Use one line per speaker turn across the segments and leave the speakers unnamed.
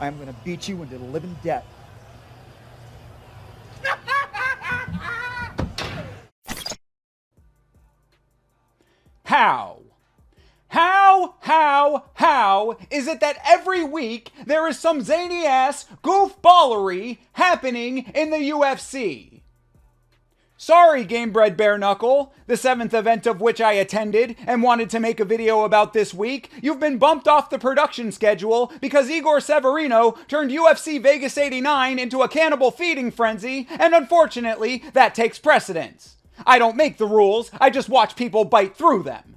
I am going to beat you into the living death.
How is it that every week there is some zany ass goofballery happening in the UFC? Sorry, Gamebred Bare Knuckle, the 7th event of which I attended and wanted to make a video about this week. You've been bumped off the production schedule because Igor Severino turned UFC Vegas 89 into a cannibal feeding frenzy, and unfortunately, that takes precedence. I don't make the rules, I just watch people bite through them.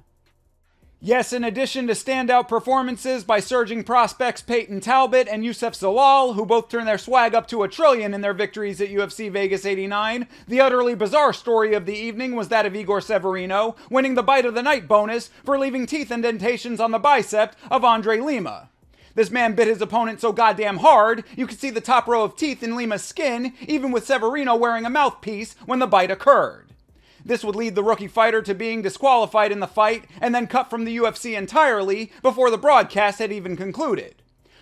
Yes, in addition to standout performances by surging prospects Peyton Talbot and Youssef Zalal, who both turned their swag up to $1 trillion in their victories at UFC Vegas 89, the utterly bizarre story of the evening was that of Igor Severino winning the Bite of the Night bonus for leaving teeth indentations on the bicep of Andre Lima. This man bit his opponent so goddamn hard, you could see the top row of teeth in Lima's skin, even with Severino wearing a mouthpiece when the bite occurred. This would lead the rookie fighter to being disqualified in the fight and then cut from the UFC entirely before the broadcast had even concluded.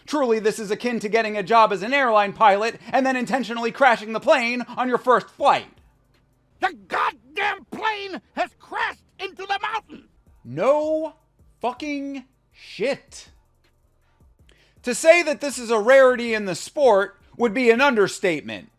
Truly, this is akin to getting a job as an airline pilot and then intentionally crashing the plane on your first flight.
The goddamn plane has crashed into the mountain!
No fucking shit. To say that this is a rarity in the sport would be an understatement.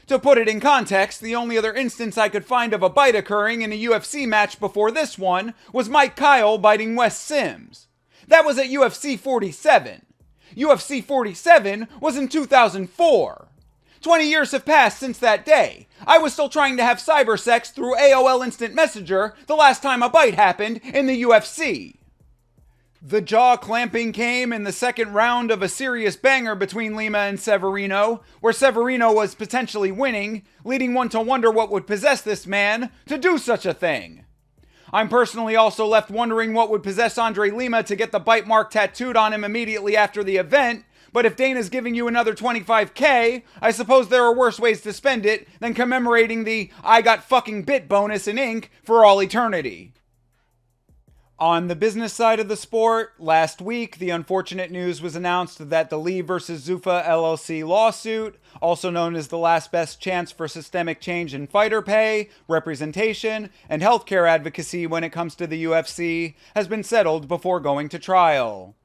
To put it in context, the only other instance I could find of a bite occurring in a UFC match before this one was Mike Kyle biting Wes Sims. That was at UFC 47. UFC 47 was in 2004. 20 years have passed since that day. I was still trying to have cyber sex through AOL Instant Messenger the last time a bite happened in the UFC. The jaw clamping came in the second round of a serious banger between Lima and Severino, where Severino was potentially winning, leading one to wonder what would possess this man to do such a thing. I'm personally also left wondering what would possess Andre Lima to get the bite mark tattooed on him immediately after the event, but if Dana's giving you another $25K, I suppose there are worse ways to spend it than commemorating the I got fucking bit bonus in ink for all eternity. On the business side of the sport, last week, the unfortunate news was announced that the Lee vs. Zuffa LLC lawsuit, also known as the last best chance for systemic change in fighter pay, representation, and healthcare advocacy when it comes to the UFC, has been settled before going to trial.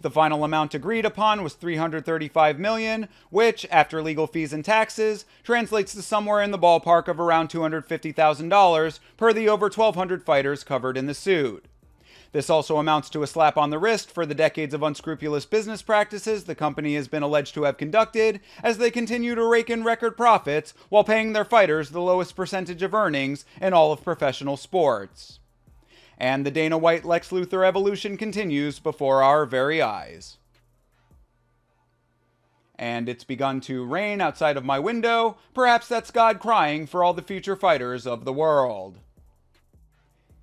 The final amount agreed upon was $335 million, which, after legal fees and taxes, translates to somewhere in the ballpark of around $250,000 per the over 1,200 fighters covered in the suit. This also amounts to a slap on the wrist for the decades of unscrupulous business practices the company has been alleged to have conducted as they continue to rake in record profits while paying their fighters the lowest percentage of earnings in all of professional sports. And the Dana White-Lex Luthor evolution continues before our very eyes. And it's begun to rain outside of my window. Perhaps that's God crying for all the future fighters of the world.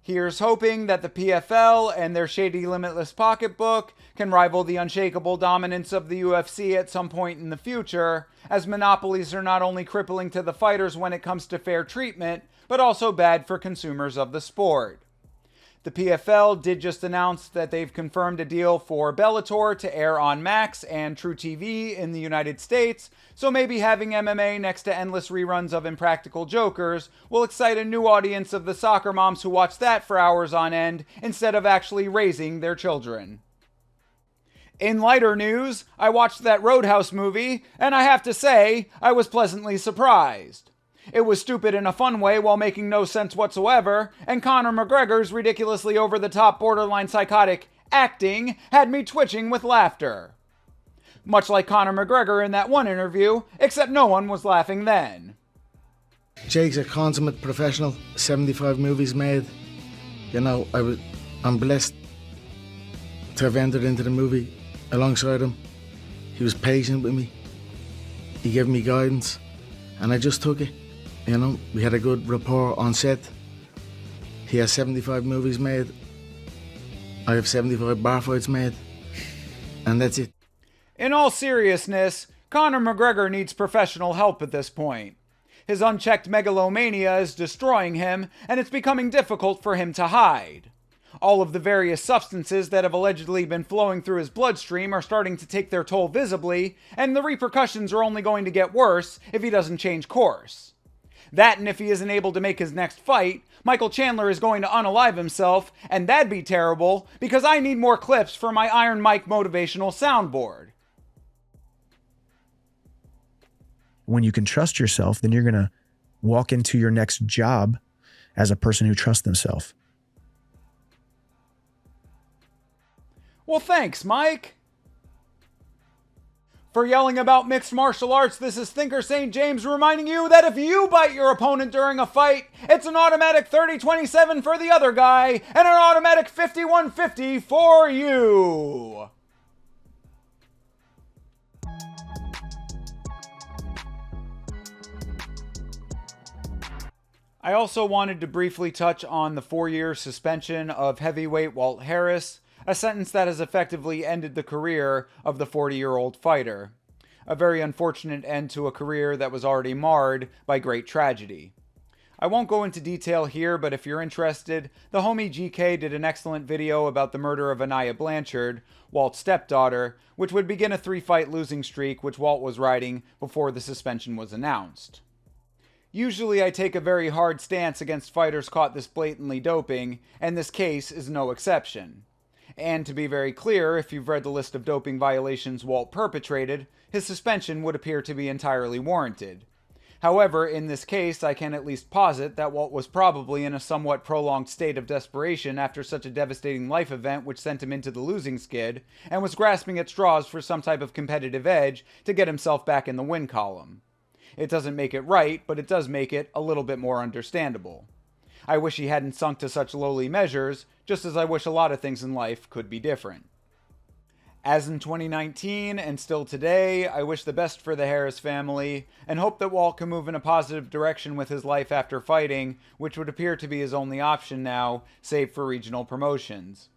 Here's hoping that the PFL and their shady limitless pocketbook can rival the unshakable dominance of the UFC at some point in the future, as monopolies are not only crippling to the fighters when it comes to fair treatment, but also bad for consumers of the sport. The PFL did just announce that they've confirmed a deal for Bellator to air on Max and True TV in the United States, so maybe having MMA next to endless reruns of Impractical Jokers will excite a new audience of the soccer moms who watch that for hours on end instead of actually raising their children. In lighter news, I watched that Roadhouse movie, and I have to say, I was pleasantly surprised. It was stupid in a fun way while making no sense whatsoever, and Conor McGregor's ridiculously over-the-top borderline psychotic acting had me twitching with laughter. Much like Conor McGregor in that one interview, except no one was laughing then.
Jake's a consummate professional, 75 movies made. You know, I'm blessed to have entered into the movie alongside him. He was patient with me. He gave me guidance, and I just took it. You know, we had a good rapport on set. He has 75 movies made. I have 75 bar fights made. And that's it.
In all seriousness, Conor McGregor needs professional help at this point. His unchecked megalomania is destroying him, and it's becoming difficult for him to hide. All of the various substances that have allegedly been flowing through his bloodstream are starting to take their toll visibly, and the repercussions are only going to get worse if he doesn't change course. That, and if he isn't able to make his next fight, Michael Chandler is going to unalive himself, and that'd be terrible, because I need more clips for my Iron Mike motivational soundboard.
When you can trust yourself, then you're going to walk into your next job as a person who trusts themselves.
Well, thanks, Mike. For yelling about mixed martial arts, this is Thinker St. James reminding you that if you bite your opponent during a fight, it's an automatic 30-27 for the other guy, and an automatic 51-50 for you. I also wanted to briefly touch on the 4-year suspension of heavyweight Walt Harris, a sentence that has effectively ended the career of the 40-year-old fighter. A very unfortunate end to a career that was already marred by great tragedy. I won't go into detail here, but if you're interested, the homie GK did an excellent video about the murder of Anaya Blanchard, Walt's stepdaughter, which would begin a 3-fight losing streak which Walt was riding before the suspension was announced. Usually I take a very hard stance against fighters caught this blatantly doping, and this case is no exception. And to be very clear, if you've read the list of doping violations Walt perpetrated, his suspension would appear to be entirely warranted. However, in this case, I can at least posit that Walt was probably in a somewhat prolonged state of desperation after such a devastating life event which sent him into the losing skid, and was grasping at straws for some type of competitive edge to get himself back in the win column. It doesn't make it right, but it does make it a little bit more understandable. I wish he hadn't sunk to such lowly measures, just as I wish a lot of things in life could be different. As in 2019, and still today, I wish the best for the Harris family, and hope that Walt can move in a positive direction with his life after fighting, which would appear to be his only option now, save for regional promotions.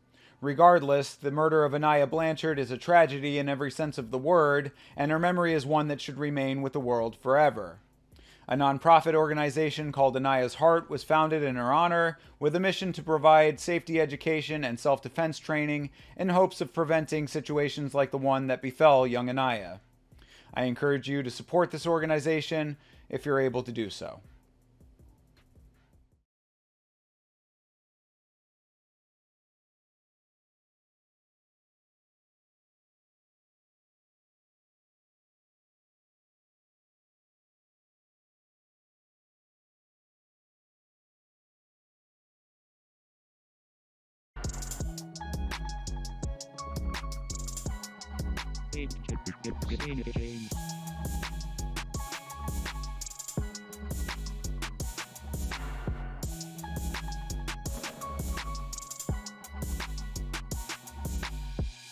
Regardless, the murder of Anaya Blanchard is a tragedy in every sense of the word, and her memory is one that should remain with the world forever. A nonprofit organization called Anaya's Heart was founded in her honor, with a mission to provide safety education and self-defense training in hopes of preventing situations like the one that befell young Anaya. I encourage you to support this organization if you're able to do so.